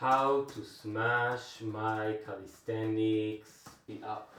How to smash my calisthenics up.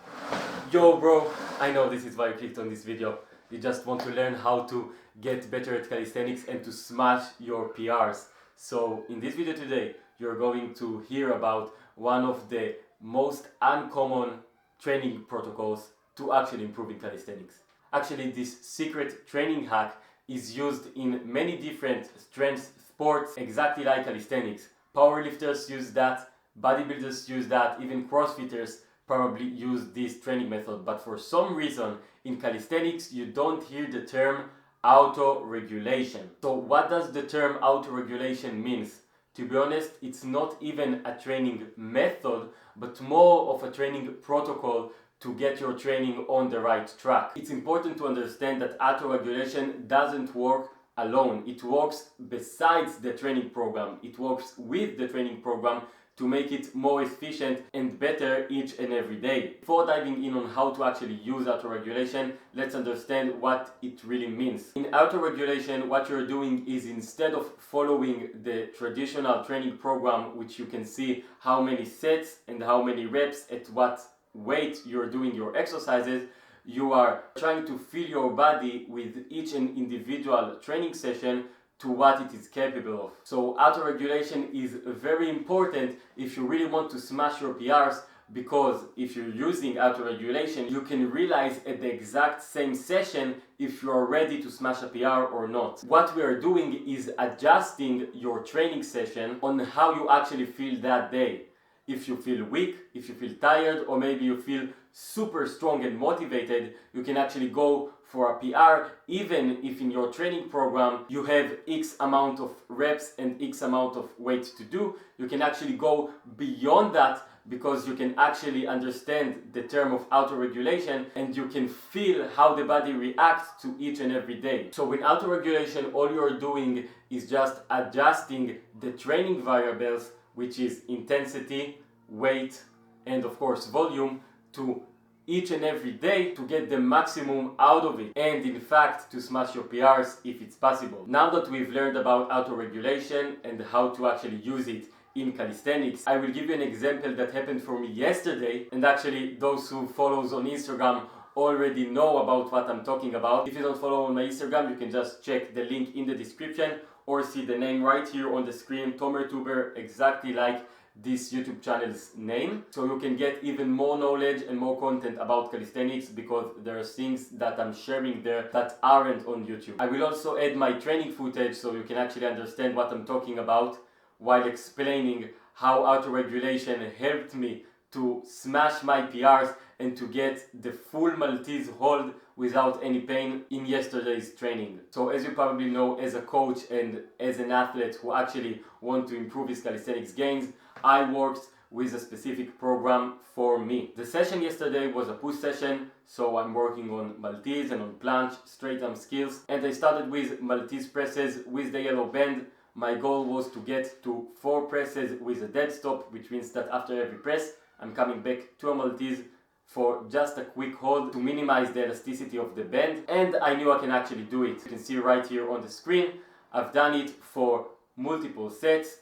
Yo bro, I know this is why you clicked on this video. You just want to learn how to get better at calisthenics and to smash your PRs. So in this video today, you're going to hear about one of the most uncommon training protocols to actually improve in calisthenics. Actually, this secret training hack is used in many different strength sports, exactly like calisthenics. Powerlifters use that, bodybuilders use that, even CrossFitters probably use this training method. But for some reason, in calisthenics, you don't hear the term auto-regulation. So what does the term auto-regulation means? To be honest, it's not even a training method, but more of a training protocol to get your training on the right track. It's important to understand that auto-regulation doesn't work alone. It works besides the training program. It works with the training program to make it more efficient and better each and every day. Before diving in on how to actually use auto-regulation, let's understand what it really means. In auto-regulation, what you're doing is, instead of following the traditional training program, which you can see how many sets and how many reps at what weight you're doing your exercises, you are trying to fill your body with each and individual training session to what it is capable of. So auto-regulation is very important if you really want to smash your PRs, because if you're using auto-regulation, you can realize at the exact same session if you're ready to smash a PR or not. What we are doing is adjusting your training session on how you actually feel that day. If you feel weak, if you feel tired, or maybe you feel super strong and motivated, you can actually go for a PR, even if in your training program you have X amount of reps and X amount of weight to do. You can actually go beyond that, because you can actually understand the term of auto-regulation and you can feel how the body reacts to each and every day. So with auto-regulation, all you're doing is just adjusting the training variables, which is intensity, weight, and of course volume, to each and every day to get the maximum out of it, and in fact to smash your PRs if it's possible. Now that we've learned about auto-regulation and how to actually use it in calisthenics, I will give you an example that happened for me yesterday, and actually those who follows on Instagram already know about what I'm talking about. If you don't follow on my Instagram, you can just check the link in the description or see the name right here on the screen, TomerTuber, exactly like this YouTube channel's name. So you can get even more knowledge and more content about calisthenics, because there are things that I'm sharing there that aren't on YouTube. I will also add my training footage so you can actually understand what I'm talking about while explaining how auto-regulation helped me to smash my PRs and to get the full Maltese hold without any pain in yesterday's training. So as you probably know, as a coach and as an athlete who actually want to improve his calisthenics gains, I worked with a specific program for me. The session yesterday was a push session, so I'm working on Maltese and on planche, straight arm skills, and I started with Maltese presses with the yellow band. My goal was to get to 4 presses with a dead stop, which means that after every press, I'm coming back to a Maltese for just a quick hold to minimize the elasticity of the band, and I knew I can actually do it. You can see right here on the screen, I've done it for multiple sets,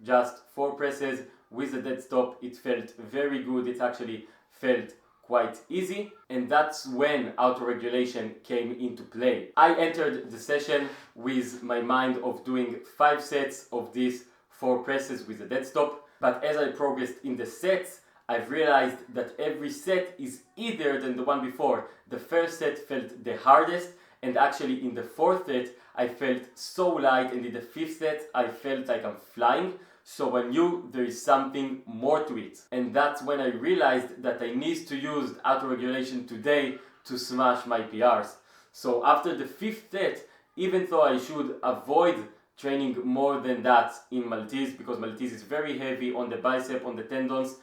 just 4 presses with a dead stop. It felt very good, it actually felt quite easy, and that's when auto-regulation came into play. I entered the session with my mind of doing 5 sets of these 4 presses with a dead stop, but as I progressed in the sets, I've realized that every set is easier than the one before. The first set felt the hardest, and actually in the 4th set I felt so light, and in the 5th set I felt like I'm flying. So I knew there is something more to it, and that's when I realized that I need to use auto-regulation today to smash my PRs. So after the 5th set, even though I should avoid training more than that in Maltese, because Maltese is very heavy on the bicep, on the tendons,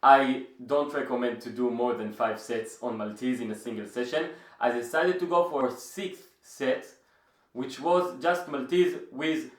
I don't recommend to do more than 5 sets on Maltese in a single session. I decided to go for a 6th set, which was just Maltese with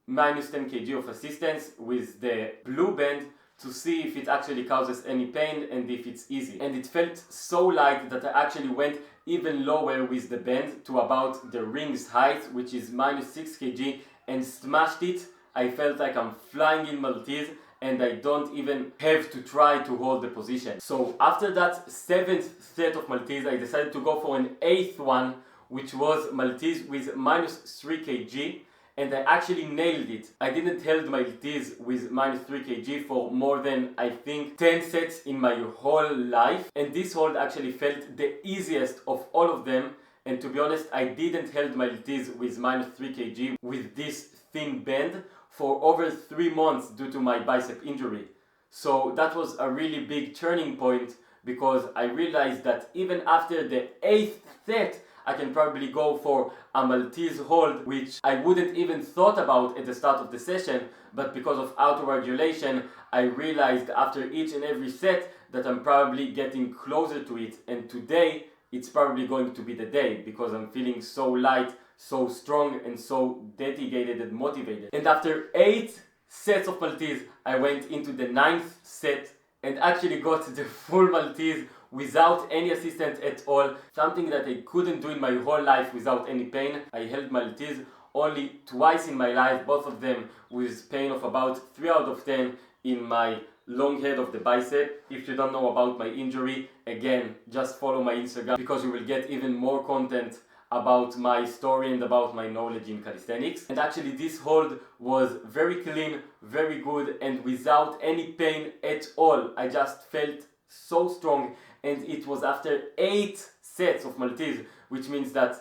minus 10 kg of assistance with the blue band, to see if it actually causes any pain and if it's easy. And it felt so light that I actually went even lower with the band to about the ring's height, which is minus 6 kg, and smashed it. I felt like I'm flying in Maltese, and I don't even have to try to hold the position. So after that 7th set of Maltese, I decided to go for an 8th one, which was Maltese with minus 3 kg, and I actually nailed it. I didn't hold Maltese with minus 3 kg for more than, I think, 10 sets in my whole life, and this hold actually felt the easiest of all of them. And to be honest, I didn't hold Maltese with minus 3 kg with this thin band for over 3 months due to my bicep injury. So that was a really big turning point, because I realized that even after the 8th set, I can probably go for a Maltese hold, which I wouldn't even thought about at the start of the session, but because of auto-regulation, I realized after each and every set that I'm probably getting closer to it, and today it's probably going to be the day, because I'm feeling so light, so strong, and so dedicated and motivated. And after 8 sets of Maltese, I went into the 9th set and actually got the full Maltese without any assistance at all, something that I couldn't do in my whole life without any pain. I held Maltese only twice in my life, both of them with pain of about 3 out of 10 in my long head of the bicep. If you don't know about my injury, again, just follow my Instagram, because you will get even more content about my story and about my knowledge in calisthenics. And actually this hold was very clean, very good, and without any pain at all. I just felt so strong, and it was after 8 sets of Maltese, which means that,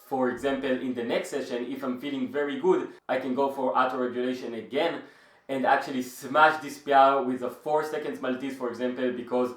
for example, in the next session, if I'm feeling very good, I can go for auto-regulation again and actually smash this PR with a 4 seconds Maltese, for example, because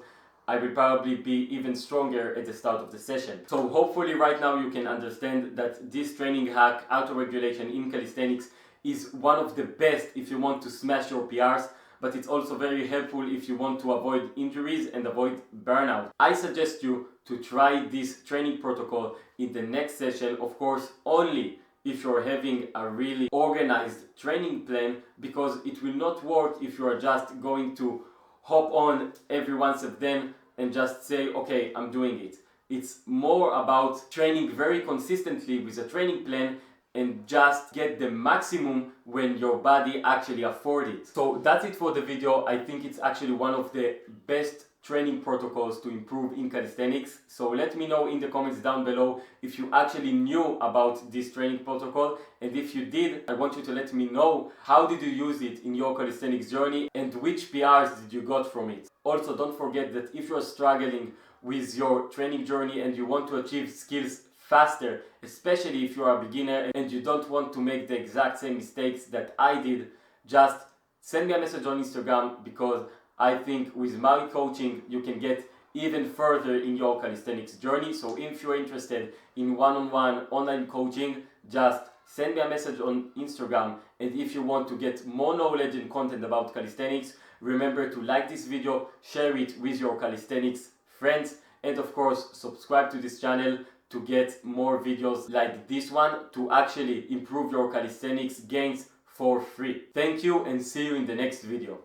I will probably be even stronger at the start of the session. So hopefully right now you can understand that this training hack, auto-regulation in calisthenics, is one of the best if you want to smash your PRs, but it's also very helpful if you want to avoid injuries and avoid burnout. I suggest you to try this training protocol in the next session, of course, only if you're having a really organized training plan, because it will not work if you are just going to hop on every once and then and just say, okay, I'm doing it. It's more about training very consistently with a training plan and just get the maximum when your body actually affords it. So that's it for the video. I think it's actually one of the best training protocols to improve in calisthenics. So let me know in the comments down below if you actually knew about this training protocol, and if you did, I want you to let me know how did you use it in your calisthenics journey and which PRs did you got from it. Also, don't forget that if you're struggling with your training journey and you want to achieve skills faster, especially if you're a beginner and you don't want to make the exact same mistakes that I did, just send me a message on Instagram, because I think with my coaching you can get even further in your calisthenics journey. So if you're interested in one-on-one online coaching, just send me a message on Instagram. And if you want to get more knowledge and content about calisthenics, remember to like this video, share it with your calisthenics friends, and of course subscribe to this channel to get more videos like this one to actually improve your calisthenics gains for free. Thank you, and see you in the next video.